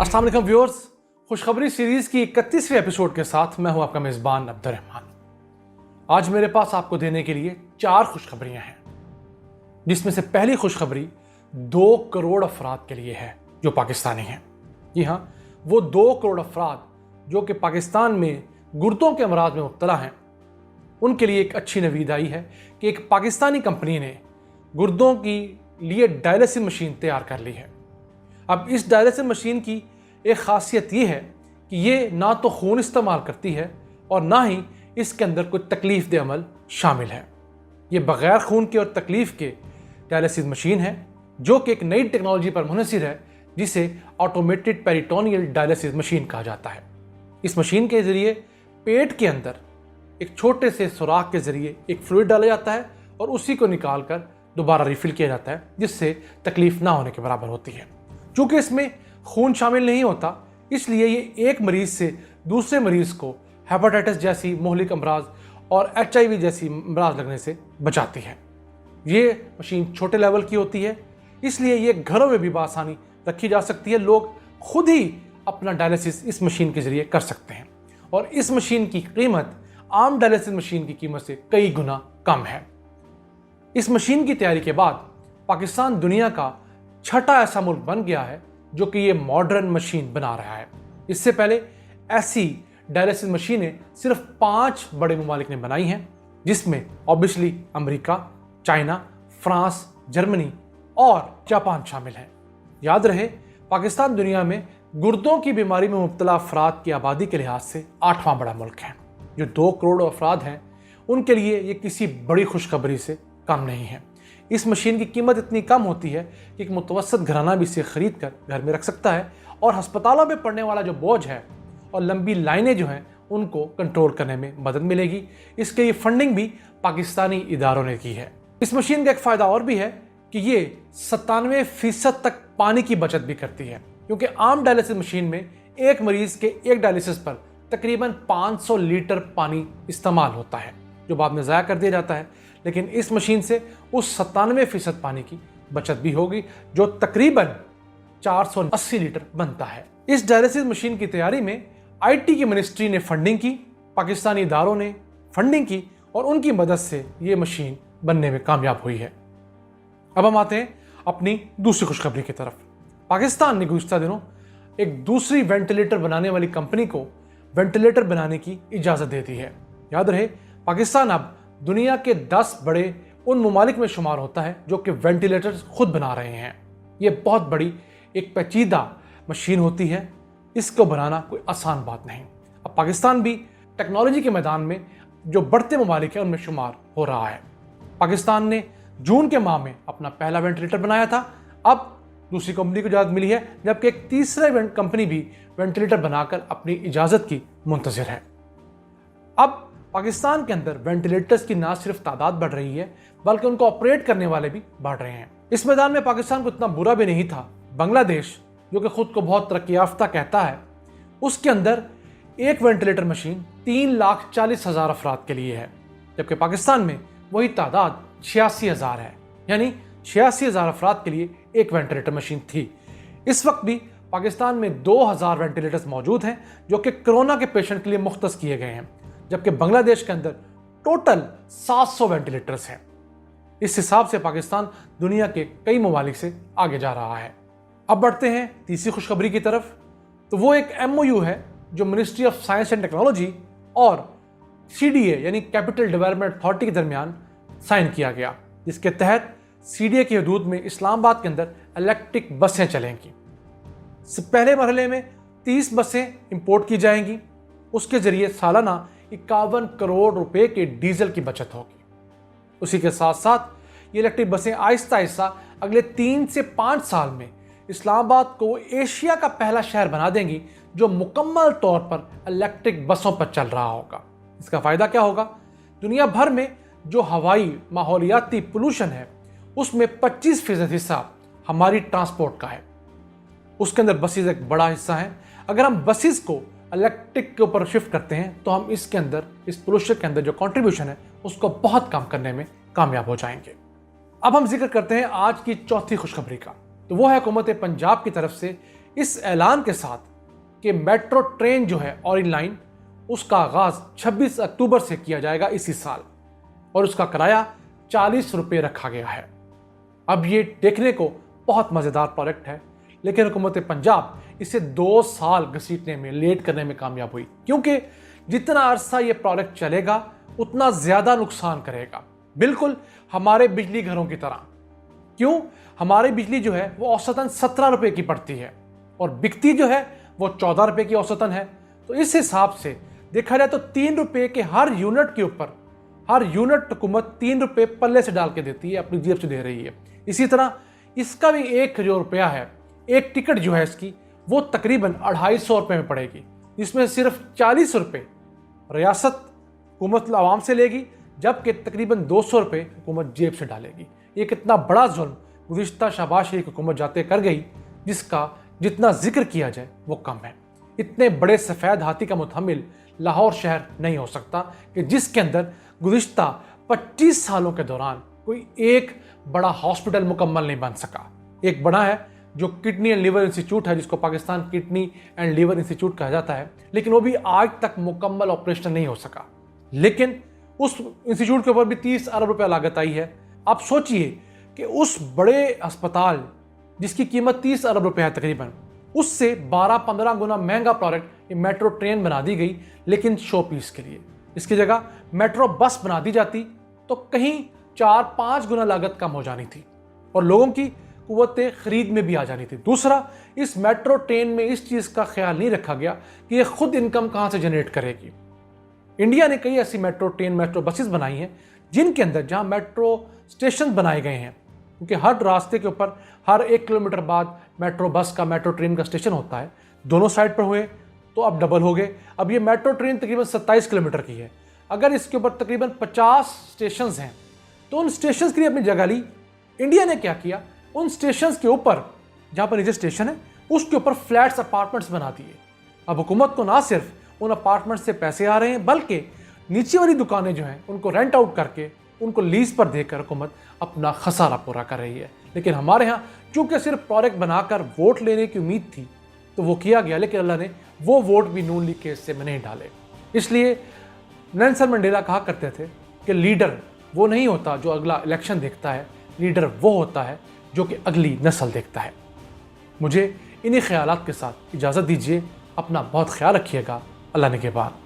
अस्सलाम वालेकुम व्यूअर्स, खुशखबरी सीरीज की 31वें एपिसोड के साथ मैं हूं आपका मेज़बान अब्दुर्रहमान। आज मेरे पास आपको देने के लिए 4 खुशखबरियां हैं, जिसमें से पहली खुशखबरी 2 करोड़ अफराद के लिए है जो पाकिस्तानी हैं। जी हाँ, वो 2 करोड़ अफराद जो कि पाकिस्तान में गुर्दों के अमराज में मुब्तला हैं, उनके लिए एक अच्छी नवीद आई है कि एक पाकिस्तानी कंपनी ने गुर्दों की लिए डायलिसिस मशीन तैयार कर ली है। अब इस डायलिसिस मशीन की एक ख़ासियत ये है कि ये ना तो खून इस्तेमाल करती है और ना ही इसके अंदर कोई तकलीफ दे अमल शामिल है। ये बग़ैर खून के और तकलीफ़ के डायलिसिस मशीन है जो कि एक नई टेक्नोलॉजी पर मुनहसर है, जिसे ऑटोमेटेड पेरिटोनियल डायलिसिस मशीन कहा जाता है। इस मशीन के ज़रिए पेट के अंदर एक छोटे से सुराख के ज़रिए एक फ्लूइड डाला जाता है और उसी को निकाल कर दोबारा रिफ़िल किया जाता है, जिससे तकलीफ़ ना होने के बराबर होती है। चूँकि इसमें खून शामिल नहीं होता, इसलिए ये एक मरीज़ से दूसरे मरीज़ को हेपेटाइटिस जैसी मोहलिक अमराज और HIV जैसी अमराज लगने से बचाती है। ये मशीन छोटे लेवल की होती है, इसलिए ये घरों में भी बआसानी रखी जा सकती है। लोग खुद ही अपना डायलिसिस इस मशीन के ज़रिए कर सकते हैं और इस मशीन की कीमत आम डायलिसिस मशीन की कीमत से कई गुना कम है। इस मशीन की तैयारी के बाद पाकिस्तान दुनिया का 6ठा ऐसा मुल्क बन गया है जो कि ये मॉडर्न मशीन बना रहा है। इससे पहले ऐसी डायलिसिस मशीनें सिर्फ 5 बड़े ममालिक ने बनाई हैं, जिसमें obviously America, China, France, Germany और जापान शामिल हैं। याद रहे, पाकिस्तान दुनिया में गुर्दों की बीमारी में मुब्तला अफराद की आबादी के लिहाज से 8वां बड़ा मुल्क है। जो 2 करोड़ अफराद हैं, उनके लिए ये किसी बड़ी खुशखबरी से कम नहीं है। इस मशीन की कीमत इतनी कम होती है कि एक मुतवसत घराना भी इसे खरीद कर घर में रख सकता है और अस्पतालों में पड़ने वाला जो बोझ है और लंबी लाइनें जो हैं, उनको कंट्रोल करने में मदद मिलेगी। इसके लिए फंडिंग भी पाकिस्तानी इदारों ने की है। इस मशीन का एक फ़ायदा और भी है कि ये 97% तक पानी की बचत भी करती है, क्योंकि आम डायलिसिस मशीन में एक मरीज़ के एक डायलिसिस पर तकरीबन 500 लीटर पानी इस्तेमाल होता है, जो बाद में ज़ाया कर दिया जाता है। लेकिन इस मशीन से उस 97% पानी की बचत भी होगी, जो तकरीबन 480 लीटर बनता है। इस डायलिसिस मशीन की तैयारी में IT की मिनिस्ट्री ने फंडिंग की, पाकिस्तानी इदारों ने फंडिंग की और उनकी मदद से ये मशीन बनने में कामयाब हुई है। अब हम आते हैं अपनी दूसरी खुशखबरी की तरफ। पाकिस्तान ने गुज़िश्ता दिनों एक दूसरी वेंटिलेटर बनाने वाली कंपनी को वेंटिलेटर बनाने की इजाज़त दे दी है। याद रहे, पाकिस्तान अब दुनिया के 10 बड़े उन ममालिक में शुमार होता है जो कि वेंटिलेटर्स खुद बना रहे हैं। ये बहुत बड़ी एक पेचीदा मशीन होती है, इसको बनाना कोई आसान बात नहीं। अब पाकिस्तान भी टेक्नोलॉजी के मैदान में जो बढ़ते ममालिक हैं उनमें शुमार हो रहा है। पाकिस्तान ने जून के माह में अपना पहला वेंटिलेटर बनाया था। अब दूसरी कंपनी को इजाज़त मिली है, जबकि एक तीसरा कंपनी भी वेंटिलेटर बनाकर अपनी इजाज़त की मुंतज़िर है। अब पाकिस्तान के अंदर वेंटिलेटर्स की ना सिर्फ तादाद बढ़ रही है, बल्कि उनको ऑपरेट करने वाले भी बढ़ रहे हैं। इस मैदान में पाकिस्तान को इतना बुरा भी नहीं था। बांग्लादेश, जो कि खुद को बहुत तरक्की याफ्ता कहता है, उसके अंदर एक वेंटिलेटर मशीन 3,40,000 अफराद के लिए है, जबकि पाकिस्तान में वही तादाद 86,000 है। यानी 86,000 अफराद के लिए एक वेंटिलेटर मशीन थी। इस वक्त भी पाकिस्तान में 2,000 वेंटिलेटर्स मौजूद हैं जो कि कोरोना के पेशेंट के लिए मुख्तस किए गए हैं, जबकि बांग्लादेश के अंदर टोटल 700 वेंटिलेटर्स हैं। इस हिसाब से पाकिस्तान दुनिया के कई ममालिक से आगे जा रहा है। अब बढ़ते हैं तीसरी खुशखबरी की तरफ। तो वो एक MOU है जो ministry of science and technology और CDA यानी कैपिटल डेवलपमेंट अथॉरिटी के दरमियान साइन किया गया, जिसके तहत CDA की हदूद में इस्लामाबाद के अंदर इलेक्ट्रिक बसें चलेंगी। पहले मरहले में 30 बसें इंपोर्ट की जाएंगी। उसके ज़रिए सालाना 51 करोड़ रुपए के डीजल की बचत होगी। उसी के साथ साथ ये इलेक्ट्रिक बसें आहिस्ता आहिस्ता अगले 3 से 5 साल में इस्लामाबाद को एशिया का पहला शहर बना देंगी जो मुकम्मल तौर पर इलेक्ट्रिक बसों पर चल रहा होगा। इसका फ़ायदा क्या होगा? दुनिया भर में जो हवाई माहौलियाती पोल्यूशन है, उसमें 25% हिस्सा हमारी ट्रांसपोर्ट का है। उसके अंदर बसेस एक बड़ा हिस्सा है। अगर हम बसेस को इलेक्ट्रिक के ऊपर शिफ्ट करते हैं तो हम इसके अंदर, इस पोल्यूशन के अंदर जो कंट्रीब्यूशन है, उसको बहुत कम करने में कामयाब हो जाएंगे। अब हम जिक्र करते हैं आज की चौथी खुशखबरी का। तो वो है हुकूमत पंजाब की तरफ से اس اعلان کے ساتھ کہ میٹرو ٹرین جو ہے اورنج لائن اس کا آغاز 26 اکتوبر سے کیا جائے گا اسی سال، اور اس کا کرایہ 40 روپے رکھا گیا ہے۔ اب یہ دیکھنے کو بہت مزیدار پروجیکٹ ہے، لیکن حکومت پنجاب اسے 2 سال گھسیٹنے میں، لیٹ کرنے میں کامیاب ہوئی، کیونکہ جتنا عرصہ یہ پروجیکٹ چلے گا اتنا زیادہ نقصان کرے گا، بالکل ہمارے بجلی گھروں کی طرح۔ کیوں؟ ہماری بجلی جو ہے وہ اوسطاً 17 روپے کی پڑتی ہے اور بکتی جو ہے وہ 14 روپے کی اوسطاً ہے۔ تو اس حساب سے دیکھا جائے تو 3 روپے کے ہر یونٹ کے اوپر، ہر یونٹ حکومت 3 روپے پلے سے ڈال کے دیتی ہے، اپنی جیب سے دے رہی ہے۔ اسی طرح اس کا بھی ایک جو روپیہ ہے، ایک ٹکٹ جو ہے اس کی، وہ تقریباً 250 روپے میں پڑے گی، جس میں صرف 40 روپے ریاست حکومت عوام سے لے گی، جبکہ تقریباً 200 روپے حکومت جیب سے ڈالے گی۔ یہ کتنا بڑا ظلم گزشتہ شہباز شریف حکومت جاتے کر گئی، جس کا جتنا ذکر کیا جائے وہ کم ہے۔ اتنے بڑے سفید ہاتھی کا متحمل لاہور شہر نہیں ہو سکتا کہ جس کے اندر گزشتہ 25 سالوں کے دوران کوئی ایک بڑا ہاسپٹل مکمل نہیں بن سکا۔ ایک بڑا ہے جو کڈنی اینڈ لیور انسٹیٹیوٹ ہے، جس کو Pakistan kidney and liver institute کہا جاتا ہے، لیکن وہ بھی آج تک مکمل آپریشن نہیں ہو سکا۔ لیکن اس انسٹیٹیوٹ کے اوپر بھی 30 ارب روپے لاگت آئی ہے۔ آپ سوچئے کہ اس بڑے اسپتال جس کی قیمت 30 ارب روپے ہے تقریباً، اس سے 12-15 گنا مہنگا پروڈکٹ یہ میٹرو ٹرین بنا دی گئی، لیکن شو پیس کے لیے۔ اس کی جگہ میٹرو بس بنا دی جاتی تو کہیں 4-5 گنا لاگت کم ہو جانی تھی اور لوگوں کی قوت خرید میں بھی آ جانی تھی۔ دوسرا، اس میٹرو ٹرین میں اس چیز کا خیال نہیں رکھا گیا کہ یہ خود انکم کہاں سے جنریٹ کرے گی۔ انڈیا نے کئی ایسی میٹرو ٹرین، میٹرو بسز بنائی ہیں جن کے اندر جہاں میٹرو اسٹیشن بنائے گئے ہیں، کیونکہ ہر راستے کے اوپر ہر 1 کلومیٹر بعد میٹرو بس کا، میٹرو ٹرین کا اسٹیشن ہوتا ہے، دونوں سائڈ پر ہوئے تو اب ڈبل ہو گئے۔ اب یہ میٹرو ٹرین تقریباً 27 کلومیٹر کی ہے، اگر اس کے اوپر تقریباً 50 اسٹیشنز ہیں تو ان اسٹیشنز کے لیے اپنی جگہ لی۔ انڈیا نے کیا کیا، ان اسٹیشنز کے اوپر جہاں پر نیچے اسٹیشن ہے اس کے اوپر فلیٹس، اپارٹمنٹس بنا دیے۔ اب حکومت کو نہ صرف ان اپارٹمنٹ سے پیسے آ رہے ہیں، بلکہ نیچے والی دکانیں جو ہیں ان کو رینٹ آؤٹ کر کے، ان کو لیز پر دے کر حکومت اپنا خسارہ پورا کر رہی ہے۔ لیکن ہمارے ہاں چونکہ صرف پروجیکٹ بنا کر ووٹ لینے کی امید تھی تو وہ کیا گیا، لیکن اللہ نے وہ ووٹ بھی نون لیگ کے حصے میں نہیں ڈالے۔ اس لیے نیلسن منڈیلا کہا کرتے تھے کہ لیڈر وہ نہیں ہوتا جو اگلا الیکشن دیکھتا ہے، لیڈر وہ ہوتا ہے جو کہ اگلی نسل دیکھتا ہے۔ مجھے انہی خیالات کے ساتھ اجازت دیجیے، اپنا بہت خیال رکھیے گا۔ اللہ نگہبان۔